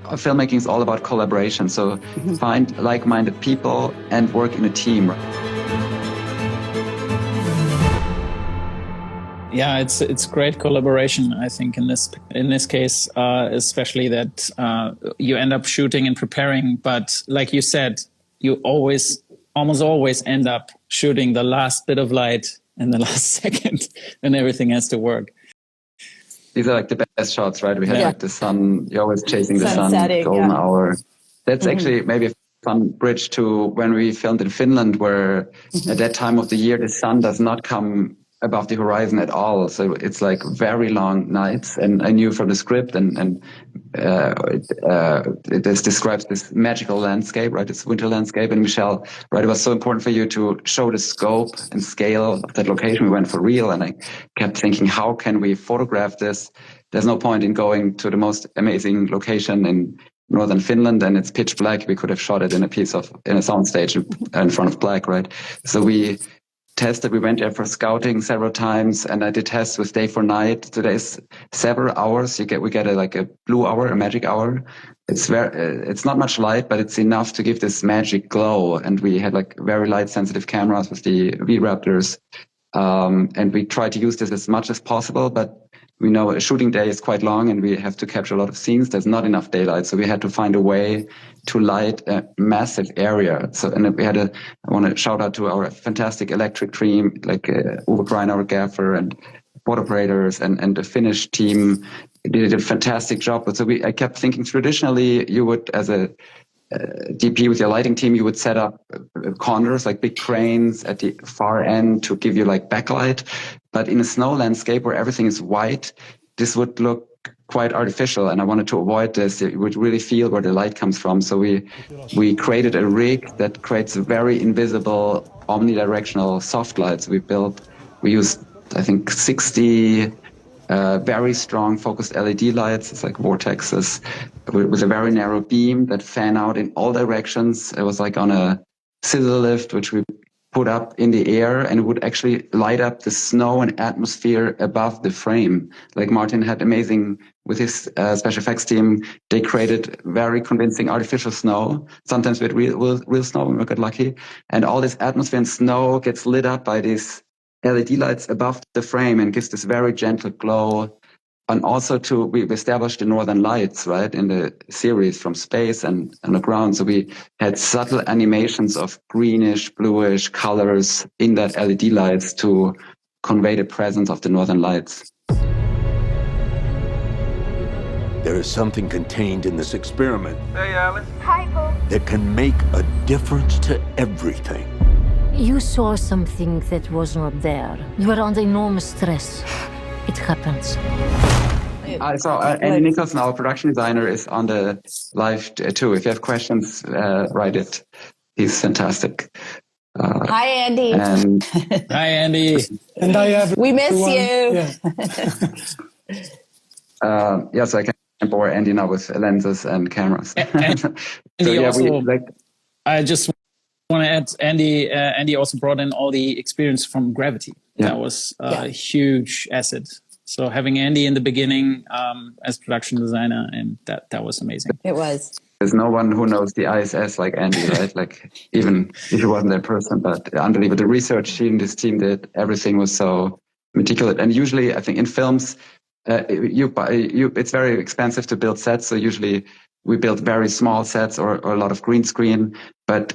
filmmaking is all about collaboration. So find like-minded people and work in a team. Yeah, it's great collaboration, I think, in this case, especially that you end up shooting and preparing, but like you said, you almost always end up shooting the last bit of light in the last second, and everything has to work. These are like the best shots, right? We had like the sun, you're always chasing the sun, setting, golden hour. That's actually maybe a fun bridge to when we filmed in Finland, where at that time of the year, the sun does not come above the horizon at all. So it's like very long nights. And I knew from the script it describes this magical landscape, right? This winter landscape. And Michelle, right, it was so important for you to show the scope and scale of that location. We went for real, and I kept thinking, how can we photograph this? There's no point in going to the most amazing location in northern Finland and it's pitch black. We could have shot it in a soundstage in front of black, right? So we tested. We went there for scouting several times, and I did tests with day for night. So there's several hours. We get a blue hour, a magic hour. It's not much light, but it's enough to give this magic glow. And we had like very light sensitive cameras with the V-Raptors. And we try to use this as much as possible, but we know a shooting day is quite long and we have to capture a lot of scenes. There's not enough daylight. So we had to find a way to light a massive area. So, and I want to shout out to our fantastic electric team, like Uwe Grein, our gaffer, and board operators and the Finnish team did a fantastic job. But so I kept thinking traditionally you would, as a DP with your lighting team, you would set up corners, like big cranes at the far end to give you like backlight. But in a snow landscape where everything is white, this would look quite artificial. And I wanted to avoid this. You would really feel where the light comes from. So we created a rig that creates a very invisible omnidirectional soft lights. We used, I think, 60 very strong focused LED lights. It's like vortexes with a very narrow beam that fan out in all directions. It was like on a scissor lift, which we put up in the air, and it would actually light up the snow and atmosphere above the frame. Like Martin had amazing with his special effects team. They created very convincing artificial snow. Sometimes with real snow when we got lucky. And all this atmosphere and snow gets lit up by these LED lights above the frame and gives this very gentle glow. And also we established the northern lights, right, in the series from space and on the ground. So we had subtle animations of greenish, bluish colors in that LED lights to convey the presence of the northern lights. There is something contained in this experiment. Hey, Alice. Hi, Bo. That can make a difference to everything. You saw something that was not there. You were under enormous stress. It happens. I saw Andy Nicholson, our production designer, is on the live too. If you have questions, write it. He's fantastic. Hi, Andy. Hi, Andy. And I have. We miss you. Yeah. So I can bore Andy now with lenses and cameras. I just want to add, Andy also brought in all the experience from Gravity. Yeah. That was a huge asset. So having Andy in the beginning as production designer, and that was amazing. It was. There's no one who knows the ISS like Andy, right? Like even if he wasn't that person, but unbelievable. The research team, this team did, everything was so meticulous. And usually I think in films, it's very expensive to build sets. So usually we build very small sets or a lot of green screen,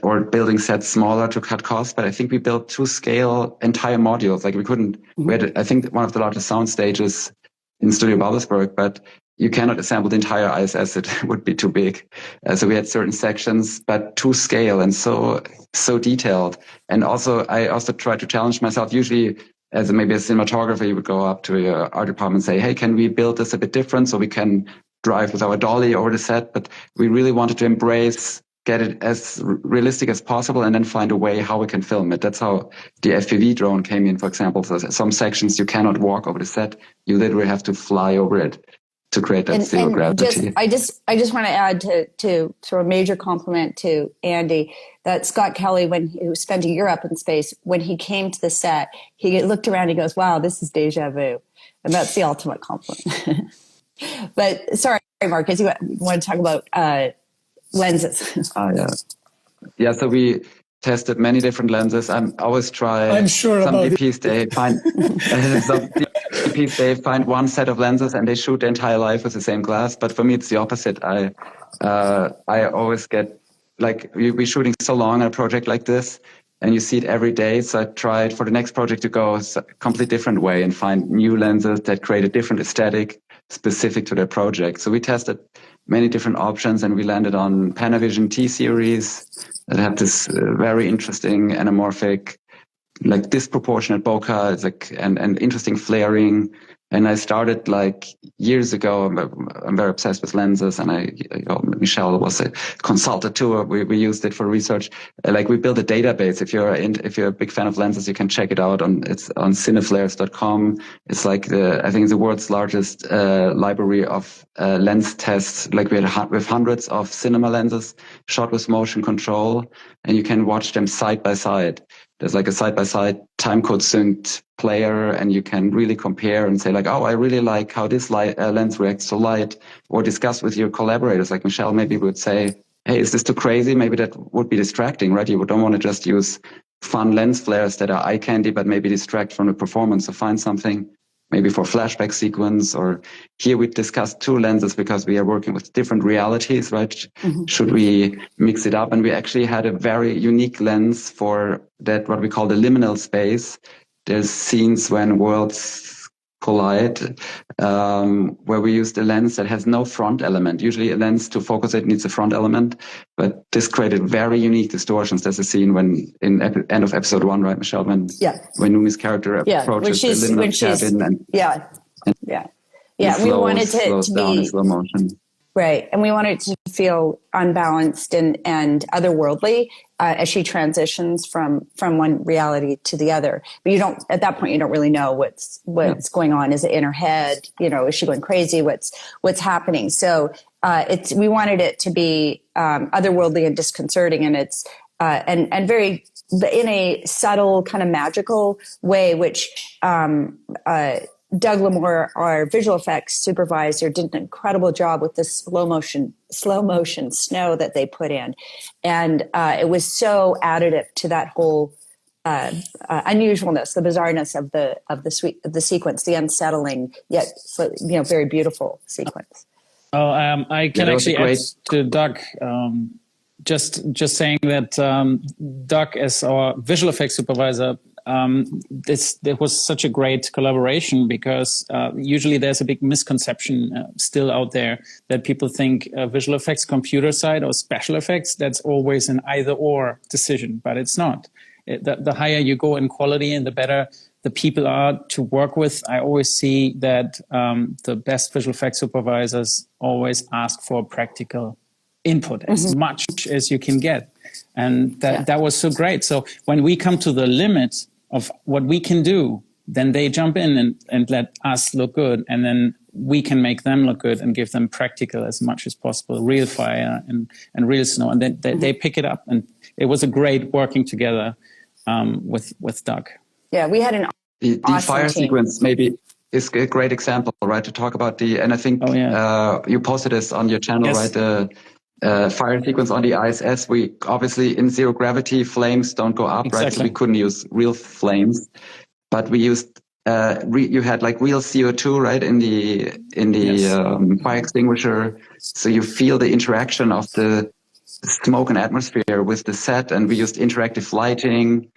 or building sets smaller to cut costs. But I think we built to scale entire modules. Like we had, I think, one of the largest sound stages in Studio Babelsberg, but you cannot assemble the entire ISS. It would be too big. So we had certain sections, but to scale and so detailed. And also, I also try to challenge myself. Usually, as maybe a cinematographer, you would go up to your art department and say, hey, can we build this a bit different so we can drive with our dolly over the set? But we really wanted to get it as realistic as possible and then find a way how we can film it. That's how the FPV drone came in, for example. So some sections you cannot walk over the set. You literally have to fly over it to create that zero gravity. I just want to add to sort of a major compliment to Andy that Scott Kelly, when he was spending Europe in space, when he came to the set, he looked around, he goes, wow, this is deja vu. And that's the ultimate compliment. But sorry, Marcus, you want to talk about lenses? Yeah. So we tested many different lenses. I always try. I'm sure some about DPs. They find some DPs. They find one set of lenses and they shoot their entire life with the same glass. But for me, it's the opposite. I always get like we're shooting so long on a project like this, and you see it every day. So I tried for the next project to go a completely different way and find new lenses that create a different aesthetic specific to their project. So we tested many different options and we landed on Panavision T series that have this very interesting anamorphic, like disproportionate bokeh. It's like and interesting flaring. And I started like years ago. I'm very obsessed with lenses, and Michelle was a consultant too. We used it for research. Like we built a database. If you're a big fan of lenses, you can check it out it's on cineflares.com. It's like I think it's the world's largest library of lens tests. Like we have hundreds of cinema lenses shot with motion control, and you can watch them side by side. There's like a side-by-side timecode synced player, and you can really compare and say like, oh, I really like how this lens reacts to light, or discuss with your collaborators. Like Michelle maybe would say, hey, is this too crazy? Maybe that would be distracting, right? You don't want to just use fun lens flares that are eye candy, but maybe distract from the performance. So find something maybe for flashback sequence, or here we discussed two lenses because we are working with different realities, right? Mm-hmm. Should we mix it up? And we actually had a very unique lens for that, what we call the liminal space. There's scenes when worlds collide, where we used a lens that has no front element. Usually a lens to focus it needs a front element, but this created very unique distortions. There's a scene when in end of episode 1, right, Michelle, when Numi's character approaches the liminal cabin and we wanted to down be in slow motion. Right. And we want it to feel unbalanced and otherworldly as she transitions from one reality to the other. But at that point, you don't really know what's going on. Is it in her head? Is she going crazy? What's happening? So we wanted it to be otherworldly and disconcerting, and it's and very in a subtle kind of magical way, which Doug Lamore, our visual effects supervisor, did an incredible job with the slow motion snow that they put in, and it was so additive to that whole unusualness, the bizarreness of the sequence, the unsettling yet very beautiful sequence. Oh, I can actually add to Doug. Just saying that Doug, as our visual effects supervisor, there was such a great collaboration because usually there's a big misconception still out there that people think visual effects computer side or special effects, that's always an either or decision, but it's not. The higher you go in quality and the better the people are to work with. I always see that the best visual effects supervisors always ask for practical input as much as you can get. And that was so great. So when we come to the limit of what we can do, then they jump in and let us look good. And then we can make them look good and give them practical as much as possible, real fire and real snow. And then they pick it up. And it was a great working together with Doug. Yeah, we had the awesome fire team. Sequence maybe is a great example, right? To talk about and I think you posted this on your channel, right? The fire sequence on the ISS. We obviously in zero gravity flames don't go up, right? So we couldn't use real flames, but we used you had like real CO2, right, in the fire extinguisher, so you feel the interaction of the smoke and atmosphere with the set, and we used interactive lighting.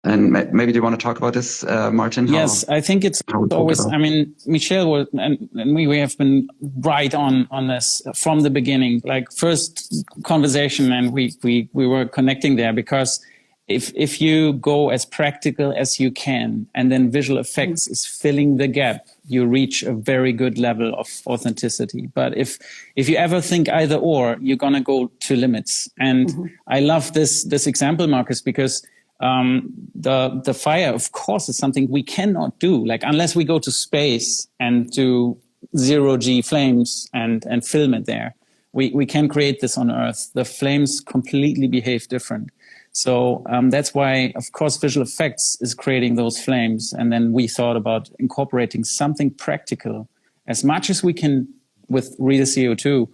And maybe do you want to talk about this, Martin? Yes, I think it's always, I mean, Michelle and we have been right on this from the beginning, like first conversation, and we were connecting there because if you go as practical as you can and then visual effects is filling the gap, you reach a very good level of authenticity. But if you ever think either or, you're going to go to limits. And I love this example, Marcus, because the fire, of course, is something we cannot do. Like unless we go to space and do 0G flames and film it there, we can create this on Earth. The flames completely behave different. So that's why, of course, visual effects is creating those flames. And then we thought about incorporating something practical as much as we can with real CO2.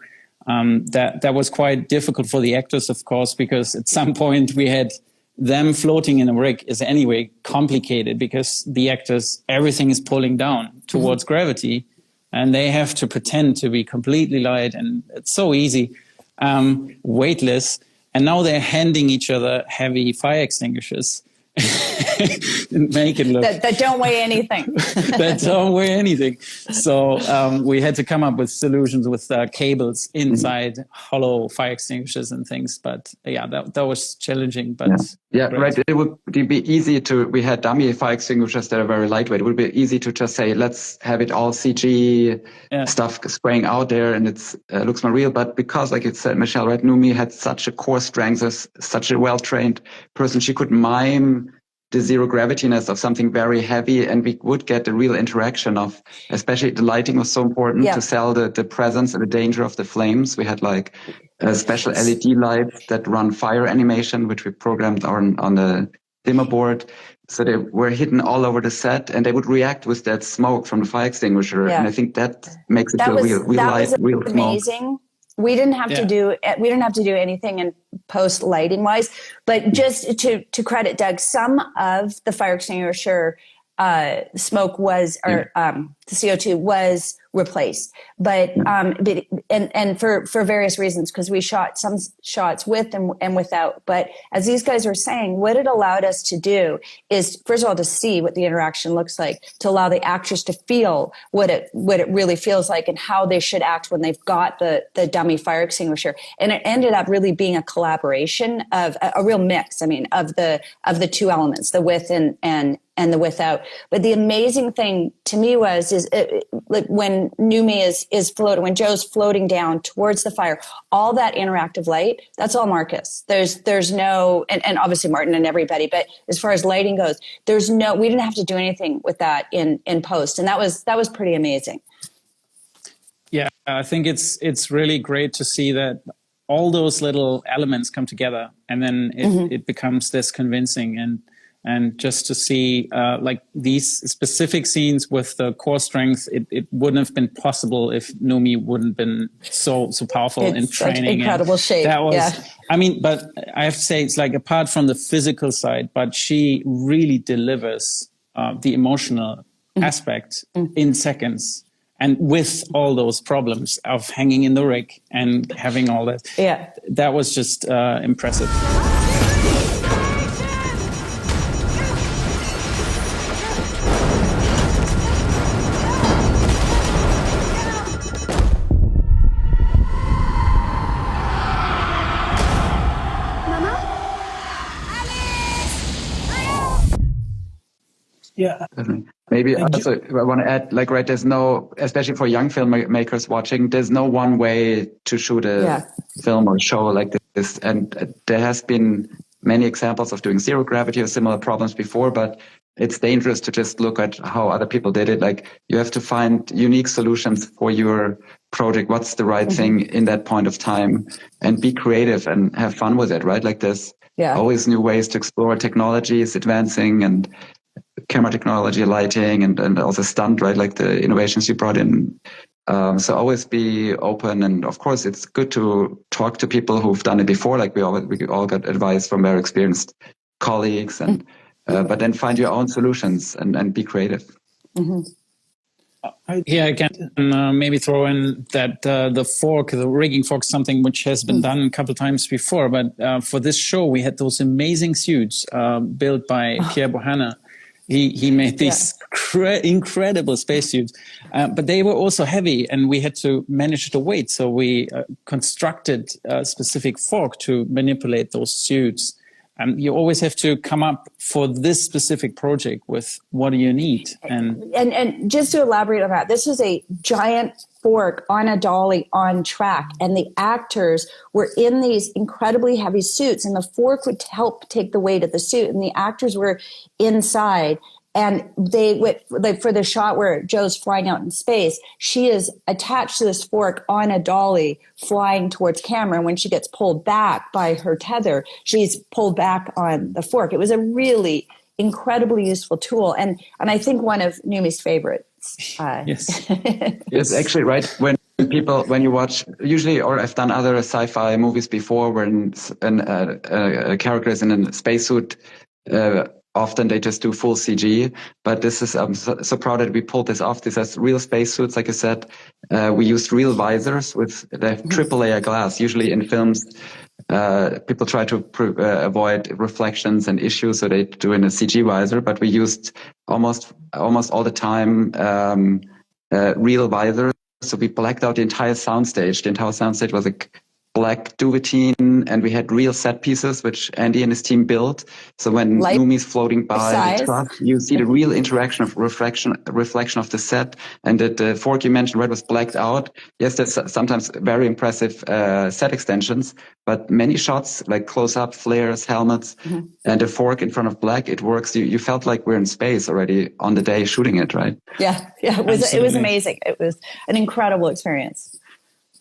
That was quite difficult for the actors, of course, because at some point we had them floating in a rig is anyway complicated because the actors, everything is pulling down towards gravity and they have to pretend to be completely light, and it's so easy, weightless. And now they're handing each other heavy fire extinguishers. Make it look that don't weigh anything. That don't weigh anything. So we had to come up with solutions with cables inside hollow fire extinguishers and things. But yeah, that was challenging. But yeah, right. It would be easy to. We had dummy fire extinguishers that are very lightweight. It would be easy to just say, let's have it all CG stuff spraying out there, and it's looks more real. But because, like you said, Michelle, right, Numi had such a core strength, as such a well-trained person, she could mime the zero gravitiness of something very heavy, and we would get the real interaction of, especially the lighting was so important to sell the presence and the danger of the flames. We had like special LED lights that run fire animation, which we programmed on the dimmer board. So they were hidden all over the set, and they would react with that smoke from the fire extinguisher. And I think that makes it feel real light, real smoke. Amazing. We didn't have to do anything in post lighting wise, but just to credit Doug, some of the fire extinguisher smoke was, or the CO2 was replaced, but and for various reasons, because we shot some shots with and without. But as these guys were saying, what it allowed us to do is, first of all, to see what the interaction looks like, to allow the actors to feel what it really feels like and how they should act when they've got the dummy fire extinguisher. And it ended up really being a collaboration of a real mix. I mean, of the two elements, the with and the without. But the amazing thing to me was like when Numi is floating, when Joe's floating down towards the fire, all that interactive light, that's all Markus. There's no, and obviously Martin and everybody, but as far as lighting goes, we didn't have to do anything with that in post. And that was pretty amazing. Yeah, I think it's really great to see that all those little elements come together, and then it becomes this convincing. And just to see like these specific scenes with the core strength, it wouldn't have been possible if Numi wouldn't been so powerful in training. Incredible shape. That was, I mean, but I have to say, it's like apart from the physical side, but she really delivers the emotional aspect in seconds. And with all those problems of hanging in the rig and having all that, that was just impressive. Yeah. Maybe also I want to add, like, right, there's no, especially for young filmmakers watching, there's no one way to shoot a film or show like this. And there has been many examples of doing zero gravity or similar problems before, but it's dangerous to just look at how other people did it. Like, you have to find unique solutions for your project. What's the right thing in that point of time, and be creative and have fun with it, right? Like, there's always new ways to explore. Technology is advancing, and camera technology, lighting, and also stunt, right? Like the innovations you brought in. So always be open. And of course, it's good to talk to people who've done it before. Like we all got advice from very experienced colleagues, and but then find your own solutions and be creative. I can maybe throw in that the rigging fork, something which has been done a couple of times before. But for this show, we had those amazing suits built by Pierre Bohanna. He made these incredible spacesuits, but they were also heavy, and we had to manage the weight. So we constructed a specific fork to manipulate those suits. And you always have to come up for this specific project with what do you need. And just to elaborate on that, this was a giant fork on a dolly on track, and the actors were in these incredibly heavy suits, and the fork would help take the weight of the suit, and the actors were inside. And they would, like, for the shot where Joe's flying out in space, she is attached to this fork on a dolly flying towards camera. And when she gets pulled back by her tether, she's pulled back on the fork. It was a really incredibly useful tool. And I think one of Numi's favorites. Yes. Yes, actually, right. When people, when you watch, usually, or I've done other sci-fi movies before, where a character is in a spacesuit. Often they just do full CG, but this is, I'm so proud that we pulled this off. This has real spacesuits, like I said. We used real visors they have triple layer glass. Usually in films, people try to avoid reflections and issues, so they do in a CG visor, but we used almost all the time, real visors. So we blacked out the entire soundstage. The entire soundstage was a black duvetine, and we had real set pieces, which Andy and his team built. So when Numi's floating by the truck, you see the real interaction of reflection of the set. And that the fork you mentioned, Red, was blacked out. Yes, there's sometimes very impressive set extensions, but many shots, like close-up, flares, helmets, and a fork in front of black, it works. You felt like we're in space already on the day shooting it, right? Yeah, it was amazing. It was an incredible experience.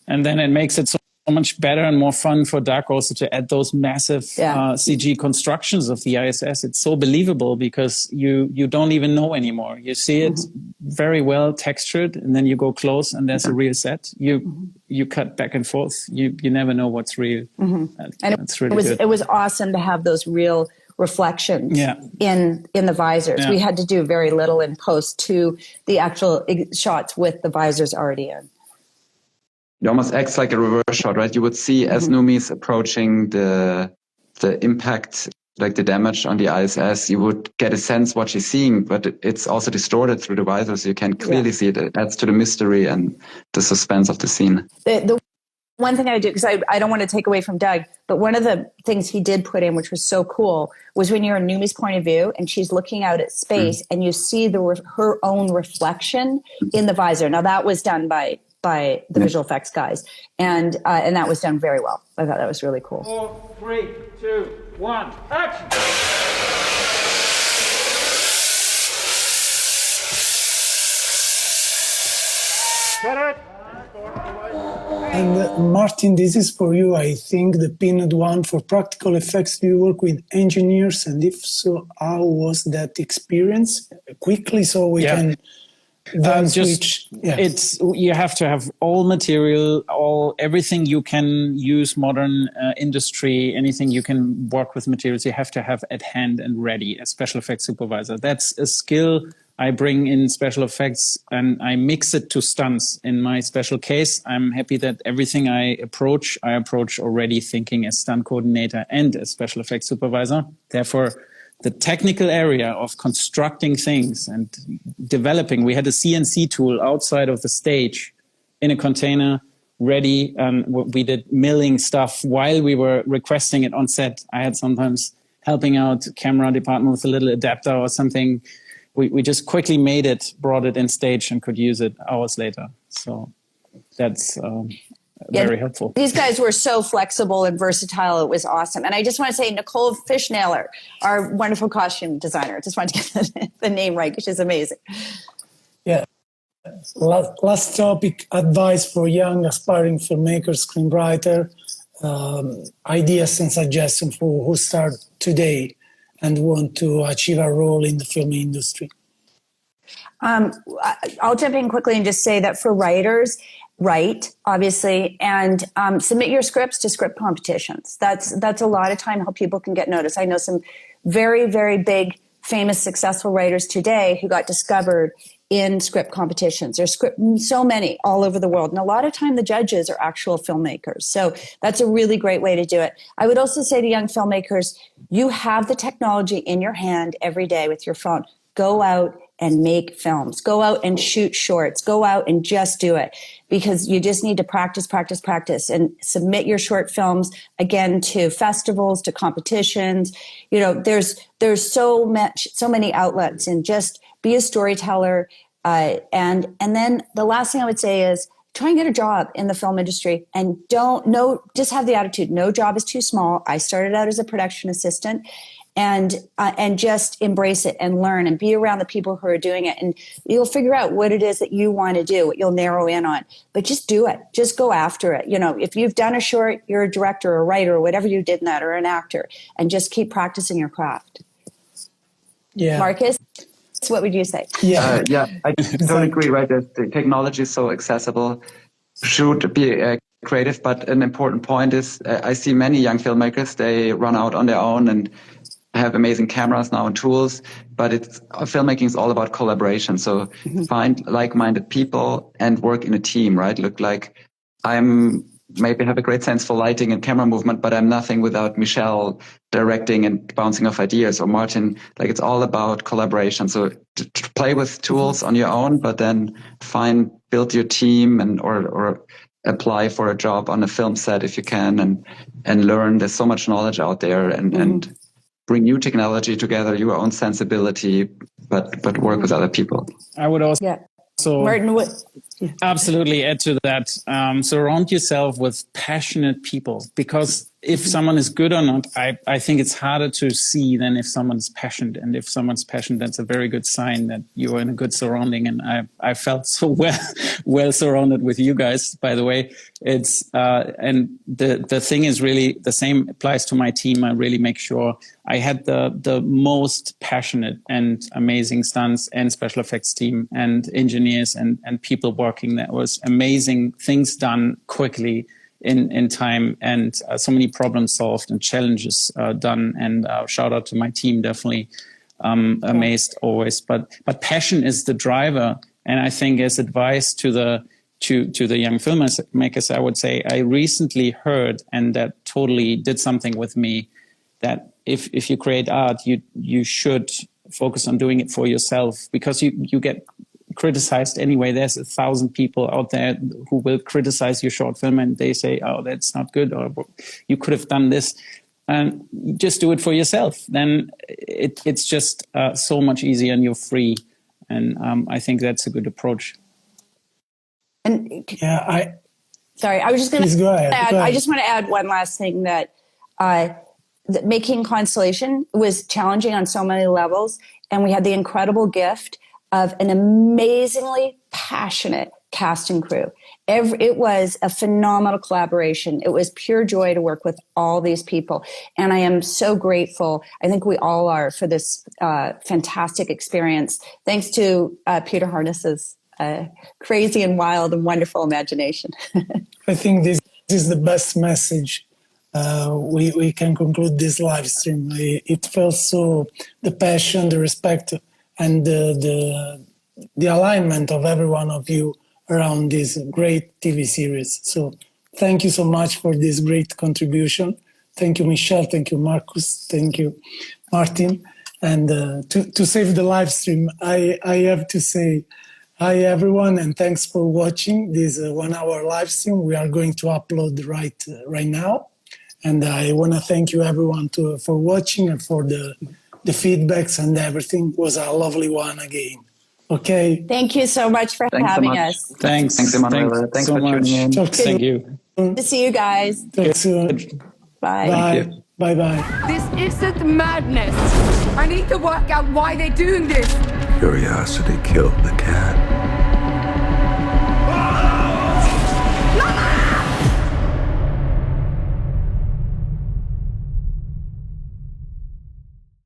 And then it makes it so much better and more fun for Doug also to add those massive CG constructions of the ISS. It's so believable because you don't even know anymore. You see it very well textured, and then you go close and there's a real set. You cut back and forth. You never know what's real. And it was awesome to have those real reflections in the visors. We had to do very little in post to the actual shots with the visors already in. It almost acts like a reverse shot, right? You would see as Numi's approaching the impact, like the damage on the ISS, you would get a sense what she's seeing, but it's also distorted through the visor, so you can clearly see it. It adds to the mystery and the suspense of the scene. The one thing I do, because I don't want to take away from Doug, but one of the things he did put in, which was so cool, was when you're in Numi's point of view and she's looking out at space and you see her own reflection in the visor. Now that was done by the visual effects guys, and that was done very well. I thought that was really cool. 4, 3, 2, 1, action! Cut it! And Martin, this is for you, I think, the pinned one. For practical effects, do you work with engineers? And if so, how was that experience? Quickly, so we can... It's you have to have all material, everything you can use, modern industry, anything you can work with materials, you have to have at hand and ready. A special effects supervisor, that's a skill I bring in special effects, and I mix it to stunts. In my special case, I'm happy that everything I approach already thinking as stunt coordinator and as special effects supervisor. Therefore, the technical area of constructing things and developing, we had a CNC tool outside of the stage in a container ready. We did milling stuff while we were requesting it on set. I had sometimes helping out camera department with a little adapter or something. We just quickly made it, brought it in stage, and could use it hours later. So that's very helpful. These guys were so flexible and versatile. It was awesome. And I just want to say Nicole Fishnailer, our wonderful costume designer. Just wanted to get the name right, which is amazing. Yeah. Last topic, advice for young aspiring filmmakers, screenwriter, ideas and suggestions for who start today and want to achieve a role in the film industry. I'll jump in quickly and just say that for writers, write, obviously, and submit your scripts to script competitions. That's a lot of time how people can get noticed. I know some very, very big, famous, successful writers today who got discovered in script competitions. There's so many all over the world. And a lot of time the judges are actual filmmakers. So that's a really great way to do it. I would also say to young filmmakers, you have the technology in your hand every day with your phone. Go out and make films. Go out and shoot shorts. Go out and just do it, because you just need to practice, practice, practice, and submit your short films again to festivals, to competitions. You know, there's so many outlets, and just be a storyteller. And then the last thing I would say is try and get a job in the film industry, and just have the attitude. No job is too small. I started out as a production assistant. And just embrace it and learn and be around the people who are doing it. And you'll figure out what it is that you want to do, what you'll narrow in on. But just do it. Just go after it. You know, if you've done a short, you're a director or a writer or whatever you did in that, or an actor, and just keep practicing your craft. Yeah. Markus, what would you say? I totally agree, right? The technology is so accessible. should be creative, but an important point is I see many young filmmakers, they run out on their own and have amazing cameras now and tools, but filmmaking is all about collaboration. So find like-minded people and work in a team, right? Look like maybe have a great sense for lighting and camera movement, but I'm nothing without Michelle directing and bouncing off ideas, or Martin. Like, it's all about collaboration. So to play with tools on your own, but then build your team or apply for a job on a film set if you can, and learn. There's so much knowledge out there, and bring new technology together, your own sensibility, but work with other people. I would also. Yeah. So Martin, absolutely add to that. Surround yourself with passionate people, because if someone is good or not, I think it's harder to see than if someone's passionate. And if someone's passionate, that's a very good sign that you're in a good surrounding. And I felt so well surrounded with you guys, by the way. It's and the thing is really the same applies to my team. I really make sure I had the most passionate and amazing stunts and special effects team and engineers and people working. That was amazing things done quickly in time, and so many problems solved and challenges done. And shout out to my team, definitely amazed always. But passion is the driver. And I think as advice to the young filmmakers, I would say I recently heard, and that totally did something with me, that if you create art, you should focus on doing it for yourself, because you get criticized anyway. There's 1,000 people out there who will criticize your short film, and they say, oh, that's not good, or you could have done this. And just do it for yourself. Then it's just so much easier, and you're free. And I think that's a good approach. And Yeah, sorry, I was just going to add. I just want to add one last thing, that making Constellation was challenging on so many levels, and we had the incredible gift of an amazingly passionate cast and crew. It was a phenomenal collaboration. It was pure joy to work with all these people. And I am so grateful, I think we all are, for this fantastic experience. Thanks to Peter Harness's crazy and wild and wonderful imagination. I think this is the best message. We can conclude this live stream. It felt so, the passion, the respect, and the alignment of every one of you around this great TV series. So thank you so much for this great contribution. Thank you, Michelle. Thank you, Markus. Thank you, Martin. And to save the live stream, I have to say hi, everyone, and thanks for watching this 1 hour live stream. We are going to upload right now. And I want to thank you, everyone, for watching and for the feedbacks and everything. It was a lovely one again. Okay. Thank you so much for having us. Thanks. Thanks, Emanuele. Thanks so for tuning in. Thank you. Good to see you guys. Talk soon. Bye. Bye. Bye. This isn't madness. I need to work out why they're doing this. Curiosity killed the cat.